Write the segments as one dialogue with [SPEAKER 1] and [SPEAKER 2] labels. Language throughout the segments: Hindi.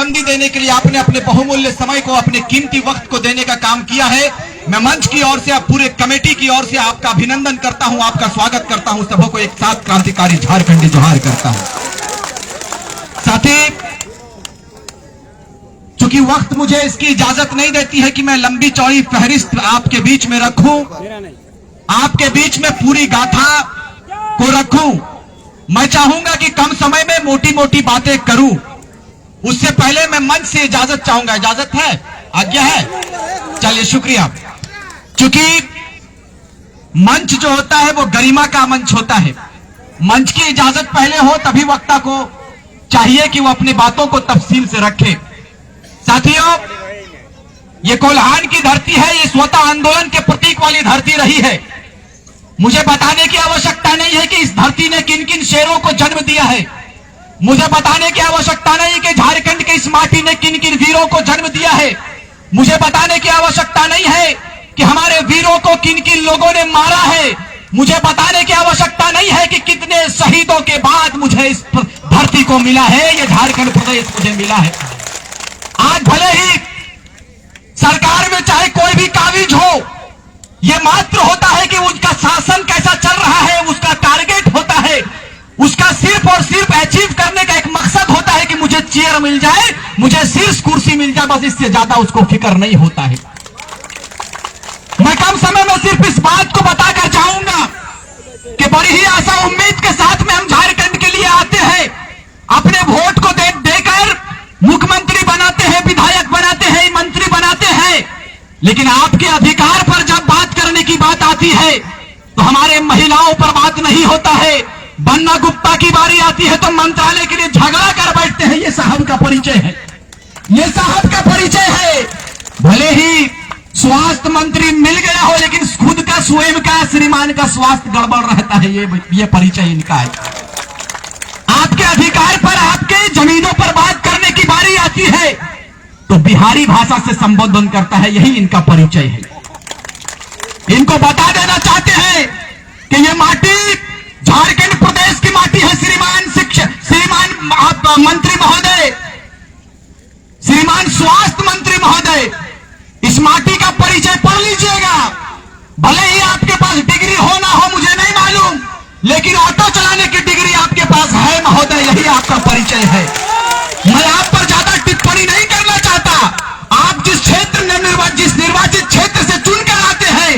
[SPEAKER 1] बुलंदी देने के लिए आपने अपने बहुमूल्य समय को, अपने कीमती वक्त को देने का काम किया है। मैं मंच की ओर से, आप पूरे कमेटी की ओर से आपका अभिनंदन करता हूं, आपका स्वागत करता हूं। सबों को एक साथ क्रांतिकारी झारखंडी जोहार करता हूं। साथी, चूंकि वक्त मुझे इसकी इजाजत नहीं देती है कि मैं लंबी चौड़ी फहरिस्त आपके बीच में रखूं, आपके बीच में पूरी गाथा को रखूं। मैं चाहूंगा कि कम समय में मोटी मोटी बातें करूं। उससे पहले मैं मंच से इजाजत चाहूंगा। इजाजत है? आज्ञा है? चलिए, शुक्रिया। क्योंकि मंच जो होता है वो गरिमा का मंच होता है। मंच की इजाजत पहले हो तभी वक्ता को चाहिए कि वो अपनी बातों को तफसील से रखे। साथियों, ये कोल्हान की धरती है, ये स्वतः आंदोलन के प्रतीक वाली धरती रही है। मुझे बताने की आवश्यकता नहीं है कि इस धरती ने किन किन शेरों को जन्म दिया है। मुझे बताने की आवश्यकता नहीं कि झारखंड के इस माटी ने किन किन वीरों को जन्म दिया है। मुझे बताने की आवश्यकता नहीं है कि हमारे वीरों को किन किन लोगों ने मारा है। मुझे बताने की आवश्यकता नहीं है कि कितने शहीदों के बाद मुझे इस धरती को मिला है, ये झारखंड प्रदेश मुझे मिला है। आज भले ही सरकार में चाहे कोई भी काबिज हो, यह मात्र होता है कि उसका शासन कैसा चल रहा है, उसका टारगेट होता है, उसका सिर्फ और सिर्फ अचीव करने का एक मकसद होता है कि मुझे चेयर मिल जाए, मुझे शीर्ष कुर्सी मिल जाए, बस इससे ज्यादा उसको फिक्र नहीं होता है। मैं कम समय में सिर्फ इस बात को बताकर जाऊंगा कि बड़ी ही आशा उम्मीद के साथ में हम झारखंड के लिए आते हैं। अपने वोट को देकर मुख्यमंत्री बनाते हैं, विधायक बनाते हैं, मंत्री बनाते हैं, लेकिन आपके अधिकार पर जब बात करने की बात आती है तो हमारे महिलाओं पर बात नहीं होता है। बन्ना गुप्ता की बारी आती है तो मंत्रालय के लिए झगड़ा कर बैठते हैं। ये साहब का परिचय है, ये साहब का परिचय है। भले ही स्वास्थ्य मंत्री मिल गया हो, लेकिन खुद का स्वयं का श्रीमान का स्वास्थ्य गड़बड़ रहता है। ये परिचय इनका है। आपके अधिकार पर, आपके जमीनों पर बात करने की बारी आती है तो बिहारी भाषा से संबोधन करता है। यही इनका परिचय है। इनको बता देना चाहते हैं कि ये माटी झारखंड प्रदेश की माटी है। श्रीमान मंत्री महोदय, श्रीमान स्वास्थ्य मंत्री महोदय, इस माटी का परिचय पढ़ लीजिएगा। भले ही आपके पास डिग्री हो ना हो मुझे नहीं मालूम, लेकिन ऑटो चलाने की डिग्री आपके पास है महोदय, यही आपका परिचय है। मैं आप पर ज्यादा टिप्पणी नहीं करना चाहता। आप जिस क्षेत्र में जिस निर्वाचित क्षेत्र से चुनकर आते हैं,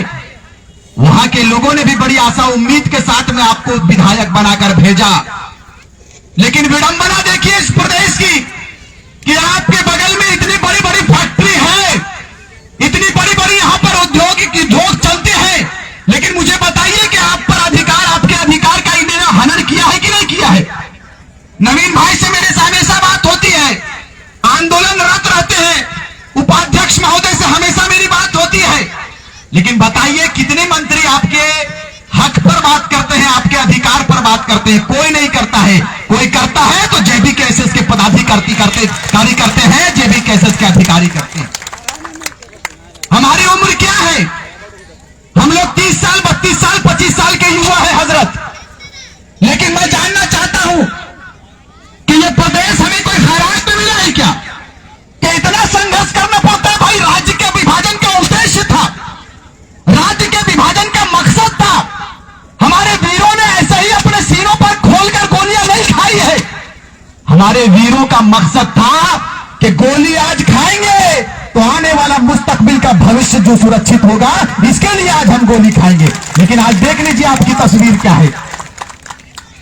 [SPEAKER 1] वहां के लोगों ने भी बड़ी आशा उम्मीद के साथ में आपको विधायक बनाकर भेजा। लेकिन विडंबना देखिए इस प्रदेश की कि आपके बगल में इतनी बड़ी बड़ी फैक्ट्री है, इतनी बड़ी बड़ी यहां पर उद्योग चलते हैं, लेकिन मुझे बताइए कि आप पर अधिकार, आपके अधिकार का इन्होंने हनन किया है कि नहीं किया है? नवीन भाई से मेरे हमेशा बात होती है, आंदोलनरत रहते हैं, उपाध्यक्ष महोदय से हमेशा मेरी बात होती है, लेकिन बताइए कितने मंत्री आपके हक पर बात करते हैं, आपके अधिकार पर बात करते हैं? कोई नहीं करता है। कोई करता है तो जेबी केसेस के पदाधिकारी करते हैं, जेबी केसेस के अधिकारी करते हैं। हमारी उम्र क्या है? हम लोग 30 साल, 32 साल, 25 साल के युवा है हजरत। लेकिन मैं जानना चाहता हूं कि यह प्रदेश हमें कोई खैरात में मिला है क्या? कि इतना संघर्ष करना पड़ता है? भाई, राज्य के विभाजन का उद्देश्य था, राज्य के विभाजन का मकसद था। हमारे वीरों ने ऐसे ही अपने सीनों पर खोलकर गोलियां नहीं खाई है। हमारे वीरों का मकसद था कि गोली आज खाएंगे तो आने वाला मुस्तकबिल का भविष्य जो सुरक्षित होगा, इसके लिए आज हम गोली खाएंगे। लेकिन आज देख लीजिए आपकी तस्वीर क्या है,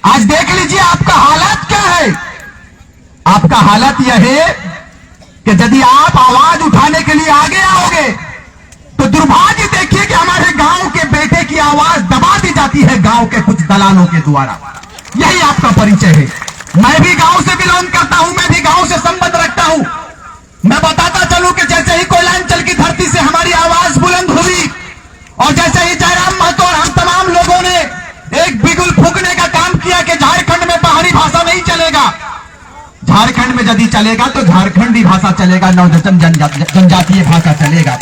[SPEAKER 1] आज देख लीजिए आपका हालात क्या है। आपका हालत यह है कि यदि आप आवाज उठाने के लिए आगे आओगे तो दुर्भाग्य देखिए कि हमारे गांव के बेटे की आवाज दबा दी जाती है गांव के कुछ दलालों के द्वारा। यही आपका परिचय है। मैं भी गांव से बिलोंग करता हूं, मैं भी गांव से संबंध रखता हूं। मैं बताता चलूं कि जैसे ही कोयलांचल की धरती से हमारी आवाज बुलंद हुई और जैसे ही जयराम महतो और हम तमाम लोगों ने एक बिगुल फूंकने का काम किया कि झारखंड में बाहरी भाषा नहीं चलेगा, झारखंड में यदि चलेगा तो झारखंडी भाषा चलेगा, जनजातीय भाषा चलेगा।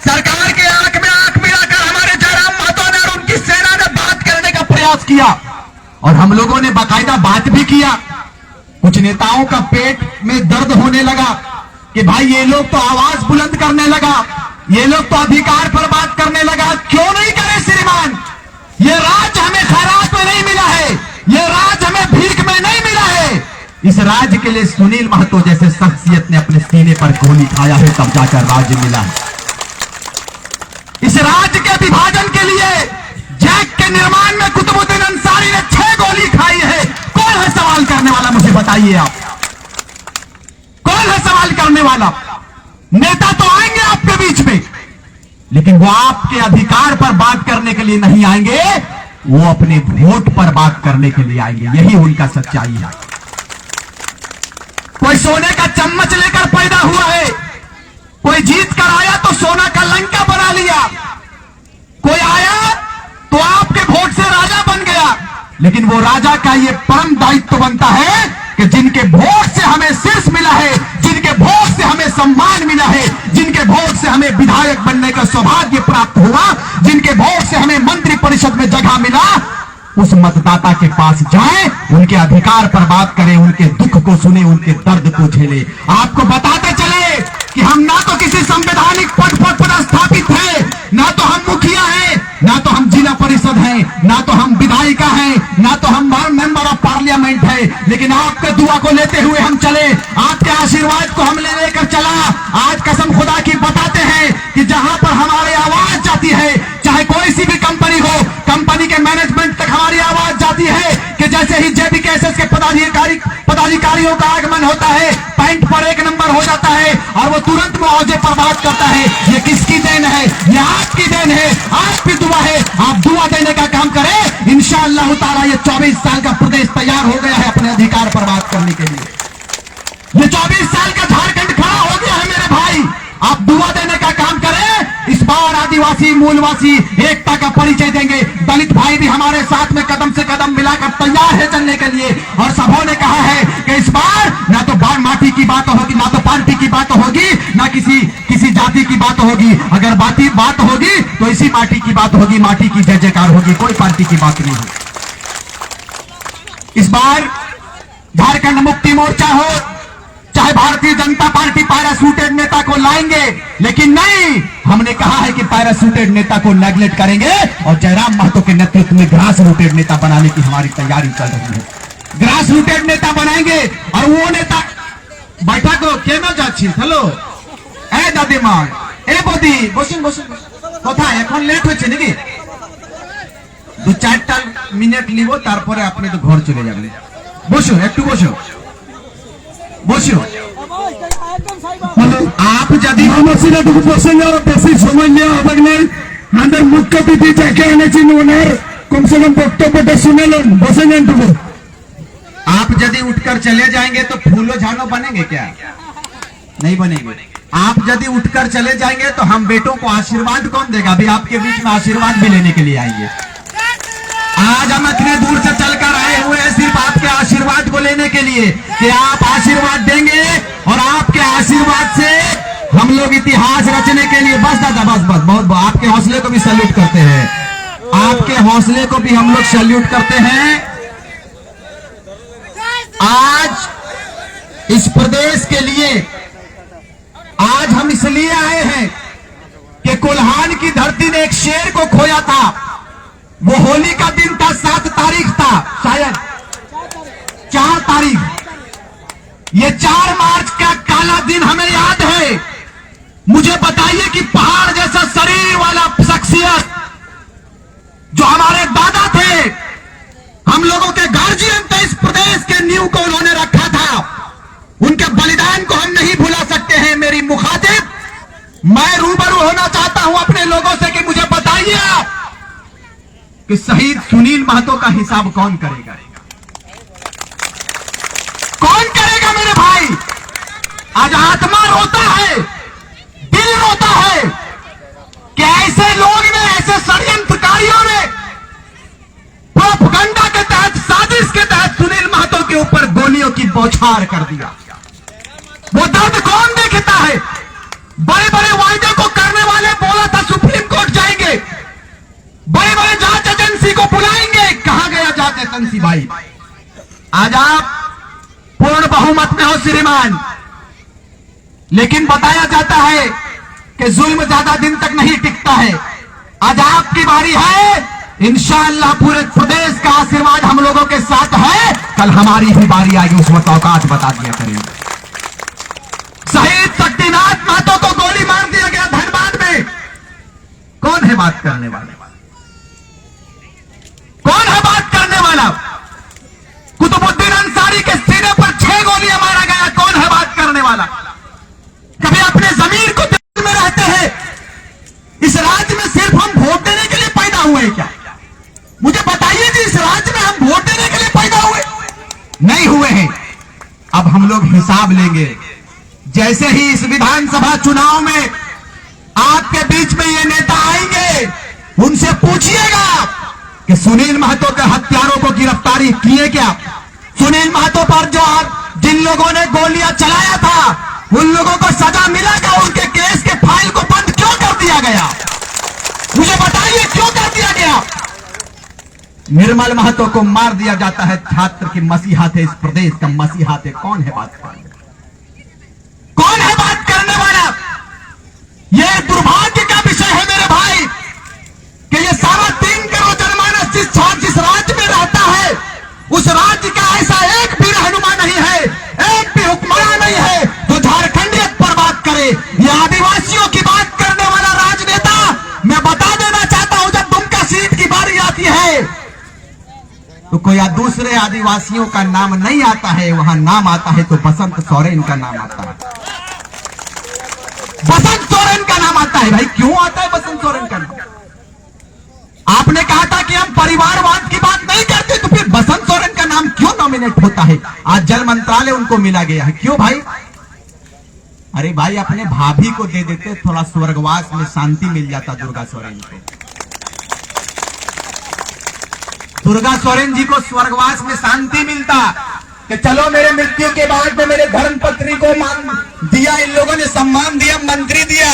[SPEAKER 1] सरकार के आंख में आंख मिलाकर हमारे जयराम महतो ने और उनकी सेना ने बात करने का प्रयास किया और हम लोगों ने बाकायदा बात भी किया। कुछ नेताओं का पेट में दर्द होने लगा कि भाई ये लोग तो आवाज बुलंद करने लगा, ये लोग तो अधिकार पर बात करने लगा। क्यों नहीं करे श्रीमान? ये राज हमें खैरात में नहीं मिला है, ये राज हमें भीख में नहीं मिला है। इस राज के लिए सुनील महतो जैसे शख्सियत ने अपने सीने पर गोली खाया है, तब जाकर राज्य मिला है। इस राज्य के विभाजन के लिए जैक के निर्माण में कुतुबुद्दीन अंसारी ने 6 गोली खाई है। कौन है सवाल करने वाला? मुझे बताइए आप, कौन है सवाल करने वाला? नेता तो आएंगे आपके बीच में, लेकिन वो आपके अधिकार पर बात करने के लिए नहीं आएंगे, वो अपने वोट पर बात करने के लिए आएंगे। यही उनका सच्चाई है। कोई सोने का चम्मच लेकर पैदा हुआ है, कोई जीत कर आया तो सोना का लंका बना लिया, कोई आया तो आपके वोट से राजा बन गया। लेकिन वो राजा का ये परम दायित्व बनता है कि जिनके वोट से हमें शीर्ष मिला है, जिनके वोट से हमें सम्मान मिला है, जिनके वोट से हमें विधायक बनने का सौभाग्य प्राप्त हुआ, जिनके वोट से हमें मंत्री परिषद में जगह मिला, उस मतदाता के पास जाएं, उनके अधिकार पर बात करें, उनके दुख को सुने, उनके दर्द को झेले। आपको बताते चले कि हम ना तो किसी संवैधानिक पद पर पदस्थापित हैं, ना तो हम मुखिया हैं, ना तो हम जिला परिषद हैं, ना तो हम विधायिका हैं, ना तो हम मेंबर ऑफ पार्लियामेंट है। लेकिन आपके दुआ को लेते हुए हम चले, आपके आशीर्वाद को हम लेकर चला। आज कसम खुदा की बताते हैं कि जहां पर हमारी आवाज जाती है, चाहे कोई सी भी कंपनी हो, कंपनी के मैनेजमेंट तक हमारी आवाज जाती है कि जैसे ही जेबीकेएसएस के पदाधिकारियों का आगमन होता है, पैंट पर 1 नंबर हो जाता है और वो तुरंत मुआवजे पर बात करता है। ये किसकी देन है? ये आपकी देन है, आपकी दुआ है। आप दुआ देने का काम करें, इंशाअल्लाह ताला ये 24 साल का प्रदेश तैयार हो गया है अपने अधिकार पर बात करने के लिए। ये 24 साल का झारखंड खड़ा हो गया है मेरे भाई। आप दुआ देने का काम करें। इस बार आदिवासी मूलवासी एकता का परिचय देंगे। दलित भाई भी हमारे साथ में कदम से कदम मिलाकर तैयार है चलने के लिए। और सबों ने कहा है कि इस बार ना तो बाढ़ माटी की बात होगी, ना तो पार्टी की बात होगी, ना किसी जाति की बात होगी। अगर बात होगी तो इसी माटी की बात होगी, माटी की जय जयकार होगी, कोई पार्टी की बात नहीं होगी। इस बार झारखंड मुक्ति मोर्चा हो, चाहे भारतीय जनता पार्टी पैराशूटेड नेता को लाएंगे, लेकिन नहीं, हमने कहा है कि पैराशूटेड नेता को नेगलेक्ट करेंगे और जयराम महतो के नेतृत्व में ग्रास रूटेड नेता बनाने की हमारी तैयारी चल रही है। ग्रास रूटेड नेता बनाएंगे और वो नेता बैठा को केना जाच्छी हेलो ए दादीमा ए बदी बसुन बसुन कथा এখন লেট হচ্ছে নাকি 2-4টা মিনিট নিব তারপরে আপনি তো ঘর চলে যাবেন। বসো একটু বসো বসো। आप यदि সমস্যাটুকু বসে যাওয়ার বেশি সময় নেওয়া হবে না। আমাদের মুখ্য অতিথি যাকে এনেছেন ওনার কমসে কম বক্তব্যটা শুনেলেন, বসে যান টুকু। आप यदि उठकर चले जाएंगे तो फूलो झानो बनेंगे क्या? नहीं बनेंगे। आप यदि उठकर चले जाएंगे तो हम बेटों को आशीर्वाद कौन देगा? अभी आपके बीच में आशीर्वाद भी लेने के लिए आएंगे। आज हम इतने दूर से चलकर आए हुए हैं सिर्फ आपके आशीर्वाद को लेने के लिए कि आप आशीर्वाद देंगे और आपके आशीर्वाद से हम लोग इतिहास रचने के लिए। बस दादा बस बस, बहुत आपके हौसले को भी सैल्यूट करते हैं, आपके हौसले को भी हम लोग सैल्यूट करते हैं। आज इस प्रदेश के लिए आज हम इसलिए आए हैं कि कोल्हान की धरती ने एक शेर को खोया था। वो होली का दिन था, 7 तारीख था, शायद 4 तारीख। ये 4 मार्च का काला दिन हमें याद है। मुझे बताइए कि पहाड़ जैसा शरीर वाला शख्सियत जो हमारे दादा थे, हम लोगों के गार्जियन थे, इस प्रदेश के नींव को उन्होंने रखा था, उनके बलिदान को हम नहीं भुला सकते हैं। मेरी मुखातिब, मैं रूबरू होना चाहता हूं अपने लोगों से कि मुझे बताइए कि शहीद सुनील महतो का हिसाब कौन करेगा? कौन करेगा मेरे भाई? आज आत्मा रोता है, दिल रोता है कि ऐसे लोग ने, ऐसे षड्यंत्रकारियों ने प्रोपगंडा के तहत, साजिश के तहत सुनील महतो के ऊपर गोलियों की बौछार कर दिया। वो दर्द कौन देखता है? बड़े बड़े वायदे को करने वाले बोला था सुप्रीम कोर्ट जाएंगे, बड़े बड़े जांच एजेंसी को बुलाएंगे, कहां गया जांच एजेंसी भाई? आज आप पूर्ण बहुमत में हो श्रीमान, लेकिन बताया जाता है कि जुल्म ज्यादा दिन तक नहीं टिकता है। आज आपकी बारी है, इंशाअल्लाह पूरे प्रदेश का आशीर्वाद हम लोगों के साथ है, कल हमारी भी बारी आएगी, उस वक्त औकात बता दिया करेंगे। शहीद शक्तिनाथ महतो को गोली मार दिया गया धनबाद में, कौन है बात करने वाला? कौन है बात करने वाला? कुतुबुद्दीन अंसारी के सीने पर 6 गोलियां मारा गया, कौन है बात करने वाला? कभी अपने जमीर को दिल में रहते हैं? इस राज्य में सिर्फ हम वोट देने के लिए पैदा हुए हैं क्या? मुझे बताइए जी, इस राज्य में हम वोट देने के लिए पैदा हुए? नहीं हुए हैं। अब हम लोग हिसाब लेंगे। जैसे ही इस विधानसभा चुनाव में आपके बीच में ये नेता आएंगे, उनसे पूछिएगा कि सुनील महतो के हत्यारों को गिरफ्तारी किए क्या? सुनील महतो पर जो जिन लोगों ने गोलियां चलाया था, उन लोगों को सजा मिला क्या? उनके केस के फाइल को बंद क्यों कर दिया गया? मुझे बताइए, क्यों कर दिया गया? निर्मल महतो को मार दिया जाता है, छात्र की मसीहा थे, इस प्रदेश का मसीहा थे। कौन है बात करने? कौन है बात करने वाला? यह दुर्भाग्य का विषय है मेरे भाई कि ये 3.25 करोड़ जनमानस जिस राज्य में रहता है, उस राज्य का ऐसा एक भी रहनुमा नहीं है, एक भी हुक्मरान नहीं है जो झारखंडियत पर बात करे। ये आदिवासियों की बात करने वाला राजनेता, मैं बता देना चाहता हूं, जब दुमका सीट की बारी आती है तो कोई दूसरे आदिवासियों का नाम नहीं आता है, वहां नाम आता है तो बसंत सोरेन का नाम आता है। बसंत सोरेन का नाम आता है। भाई क्यों आता है बसंत सोरेन का नाम? आपने कहा था कि हम परिवारवाद की बात नहीं करते, तो फिर बसंत सोरेन का नाम क्यों नॉमिनेट होता है? आज जल मंत्रालय उनको मिला गया है, क्यों भाई? अरे भाई, अपने भाभी को दे देते, थोड़ा स्वर्गवास में शांति मिल जाता दुर्गा सोरेन को। दुर्गा सोरेन जी को स्वर्गवास में शांति मिलता कि चलो मेरे मृत्यु के बाद में मेरे धर्मपत्नी को मान दिया, इन लोगों ने सम्मान दिया, मंत्री दिया,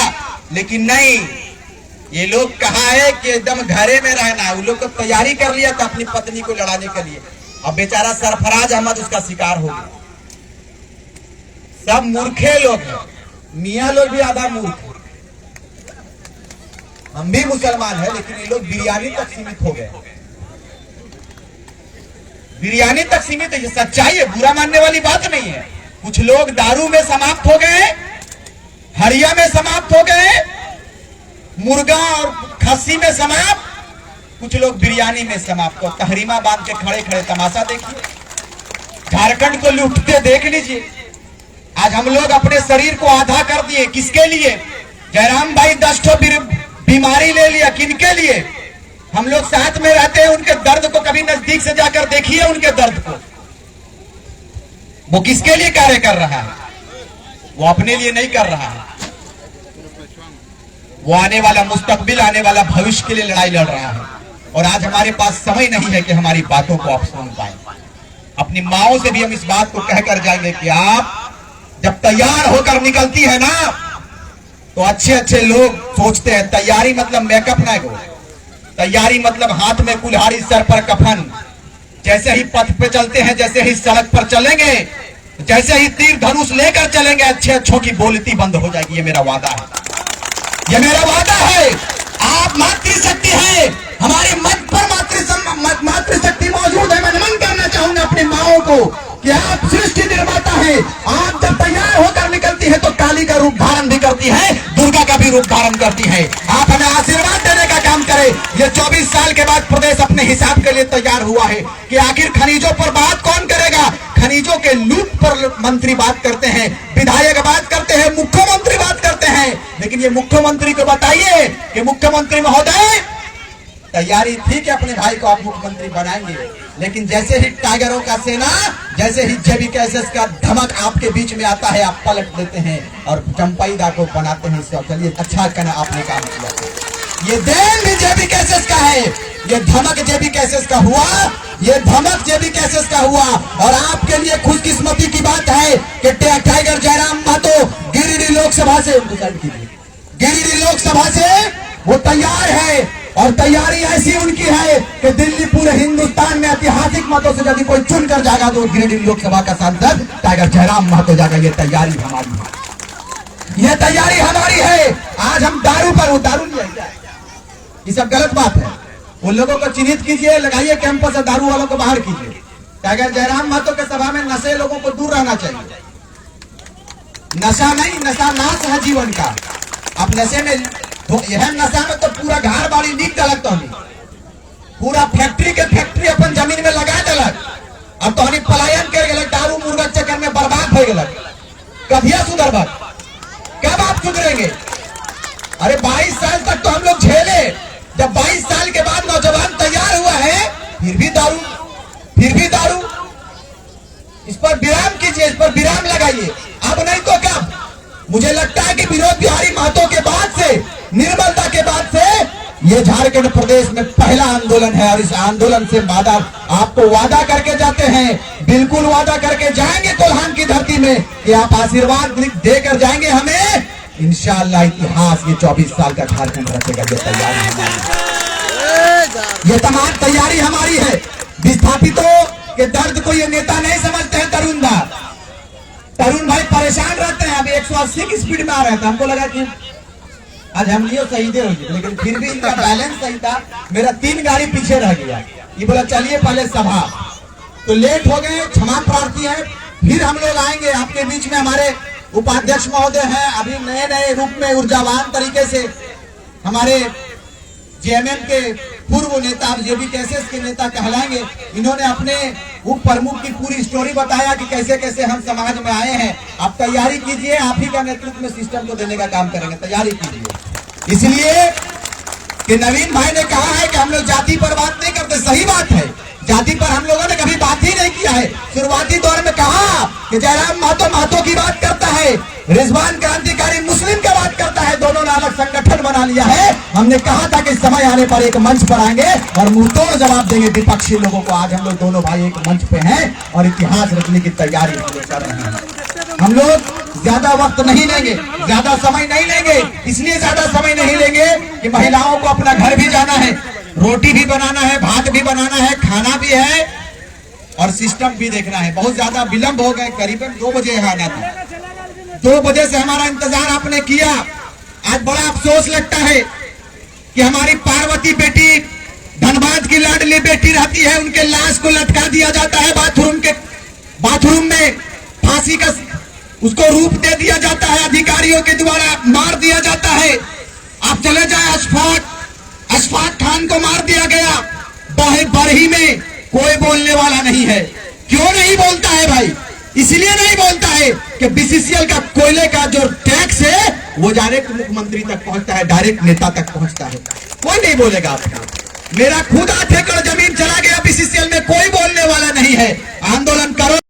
[SPEAKER 1] लेकिन नहीं, ये लोग कहा है कि एकदम घरे में रहना। उन लोग को तैयारी कर लिया था अपनी पत्नी को लड़ाने के लिए। अब बेचारा सरफराज अहमद उसका शिकार हो गया। सब मूर्खे लोग हैं, मियाँ लोग भी आधा मूर्ख है। हम भी मुसलमान है, लेकिन ये लोग बिरयानी तक सीमित हो गए। बिरयानी तक सीमित है, ये सच्चाई है, बुरा मानने वाली बात नहीं है। कुछ लोग दारू में समाप्त हो गए, हरिया में समाप्त हो गए, मुर्गा और खस्सी में समाप्त, कुछ लोग बिरयानी में समाप्त हो। तहरीमा बांध के खड़े खड़े तमाशा देखिए, झारखंड को लूटते देख लीजिए। आज हम लोग अपने शरीर को आधा कर दिए, किसके लिए? जयराम भाई 10 बीमारी ले लिया, किनके लिए? हम लोग साथ में रहते हैं, उनके दर्द को कभी नजदीक से जाकर देखिए, उनके दर्द को। वो किसके लिए कार्य कर रहा है? वो अपने लिए नहीं कर रहा है, वो आने वाला मुस्तकबिल, आने वाला भविष्य के लिए लड़ाई लड़ रहा है। और आज हमारे पास समय नहीं है कि हमारी बातों को आप सुन पाए। अपनी माओं से भी हम इस बात को कहकर जाएंगे कि आप जब तैयार होकर निकलती है ना, तो अच्छे अच्छे लोग सोचते हैं तैयारी मतलब मेकअप ना हो, तैयारी मतलब हाथ में कुल्हाड़ी, सर पर कफन। जैसे ही पथ पे चलते हैं, जैसे ही सड़क पर चलेंगे, जैसे ही तीर धनुष लेकर चलेंगे, अच्छे अच्छों की बोलती बंद हो जाएगी। ये मेरा वादा है, ये मेरा वादा है। आप मातृशक्ति है, हमारे मन पर मातृशक्ति मौजूद है। मैं नमन करना चाहूंगा अपनी माओं को कि आप सृष्टि निर्माता है। आप जब तैयार होकर निकलती है तो काली का रूप धारण भी करती है, दुर्गा का भी रूप धारण करती है। आप हमें आशीर्वाद देने का काम करें। ये 24 साल के बाद प्रदेश अपने हिसाब के लिए तैयार हुआ है कि आखिर खनिजों पर बात कौन करेगा। खनिजों के लूट पर मंत्री बात करते हैं, विधायक बात करते हैं, मुख्यमंत्री बात करते हैं, लेकिन ये मुख्यमंत्री को बताइए कि मुख्यमंत्री महोदय तैयारी थी कि अपने भाई को आप मुख्यमंत्री बनाएंगे, लेकिन जैसे ही टाइगरों का सेना, जैसे ही जेबीकेएसएस का धमक आपके बीच में आता है, आप पलट देते हैं और चंपाईदा को बनाते हैं। चलिए अच्छा करना आपने काम किया। ये देन भी जेबीकेएसएस का है, ये धमक जेबीकेएसएस का हुआ, ये धमक जेबीकेएसएस का हुआ। और आपके लिए खुशकिस्मती की बात है कि टाइगर जयराम महतो गिरिडीह लोकसभा से, गिरिडीह लोकसभा से वो तैयार है और तैयारी ऐसी उनकी है कि दिल्ली पूरे हिंदुस्तान में ऐतिहासिक मतों से यदि कोई चुन कर जाएगा तो गिरिडीह लोकसभा का सांसद टाइगर जयराम महतो जाएगा। ये तैयारी हमारी है, ये तैयारी हमारी है। आज हम दारू पर, वो दारू नहीं है, ये सब गलत बात है। उन लोगों को चिन्हित कीजिए, लगाइए कैंपस से, दारू वालों को बाहर कीजिए। टाइगर जयराम महतो के सभा में नशे लोगों को दूर रहना चाहिए। नशा नहीं, नशा नाश है जीवन का। अब नशे में तो यह नशा में तो पूरा घर बाड़ी नीक दलक, तो पूरा फैक्ट्री के फैक्ट्री अपन जमीन में लगा दलक। अब तो पलायन कर गलक, दारू मुर्गा चक्कर में बर्बाद हो गलक। कभिया सुधरबक, कब आप सुधरेंगे? अरे 22 साल तक तो हम लोग झेले, जब 22 साल के बाद नौजवान तैयार हुआ है फिर भी दारू, फिर भी दारू। इस पर विराम कीजिए, इस पर विराम लगाइए। अब नहीं तो कब? मुझे लगता है कि विनोद बिहारी महतो के बाद से, निर्मलता के बाद से ये झारखंड प्रदेश में पहला आंदोलन है। और इस आंदोलन से वादा, आपको वादा करके जाते हैं, बिल्कुल वादा करके जाएंगे कोल्हान की धरती में कि आप आशीर्वाद देकर जाएंगे हमें। इंशाअल्लाह इतिहास ये 24 साल का झारखंड रचेगा। ये तैयारी हमारी, ये तमाम तैयारी हमारी है। विस्थापितों के दर्द को ये नेता नहीं समझते हैं। तरुण भाई परेशान रहते हैं। अभी 180 की स्पीड में आ रहे थे, हमको लगा कि आज हम लिए शहीदे हो गए, लेकिन फिर भी इनका बैलेंस सही था। मेरा 3 गाड़ी पीछे रह गया। ये बोला चलिए पहले सभा, तो लेट हो गए, क्षमा प्रार्थी है। फिर हम लोग आएंगे आपके बीच में। हमारे उपाध्यक्ष महोदय हैं, अभी नए नए रूप में ऊर्जावान तरीके से हमारे जेएमएम के पूर्व नेता, जेबी केसेस के नेता कहलाएंगे। इन्होंने अपने उप प्रमुख की पूरी स्टोरी बताया कि कैसे कैसे हम समाज में आए हैं। आप तैयारी कीजिए, आप ही का नेतृत्व में सिस्टम को देने का काम करेंगे, तैयारी कीजिए। इसलिए कि नवीन भाई ने कहा है कि हम लोग जाति पर बात नहीं करते, सही बात है। जाति पर हम लोगों ने कभी बात ही नहीं किया है। शुरुआती दौर में कहा कि जयराम महतो की बात करता है, रिजवान क्रांतिकारी मुस्लिम की बात करता है, दोनों ने अलग संगठन बना लिया है। हमने कहा था कि समय आने पर एक मंच पर आएंगे और मुंहतोड़ जवाब देंगे विपक्षी लोगों को। आज हम लोग दोनों भाई एक मंच पे हैं और इतिहास रचने की तैयारी हम लोग कर रहे हैं। हम लोग ज्यादा वक्त नहीं लेंगे, ज्यादा समय नहीं लेंगे। इसलिए ज्यादा समय नहीं लेंगे कि महिलाओं को अपना घर भी जाना है, रोटी भी बनाना है, भात भी बनाना है, खाना भी है और सिस्टम भी देखना है। बहुत ज्यादा विलंब हो गए, करीबन 2 बजे यहाँ आना था। 2 बजे से हमारा इंतजार आपने किया। आज बड़ा अफसोस लगता है कि हमारी पार्वती बेटी, धनबाद की लाडली बेटी रहती है, उनके लाश को लटका दिया जाता है बाथरूम में फांसी का उसको रूप दे दिया जाता है, अधिकारियों के द्वारा मार दिया जाता है। आप चले जाए अशफाक खान को मार दिया गया बरही में, कोई बोलने वाला नहीं है। क्यों नहीं बोलता है भाई? इसलिए नहीं बोलता है कि बीसीसीएल का कोयले का जो टैक्स है वो डायरेक्ट मुख्यमंत्री तक पहुंचता है, डायरेक्ट नेता तक पहुंचता है। कोई नहीं बोलेगा आपको। मेरा खुद 8 एकड़ जमीन चला गया बीसीसीएल में, कोई बोलने वाला नहीं है।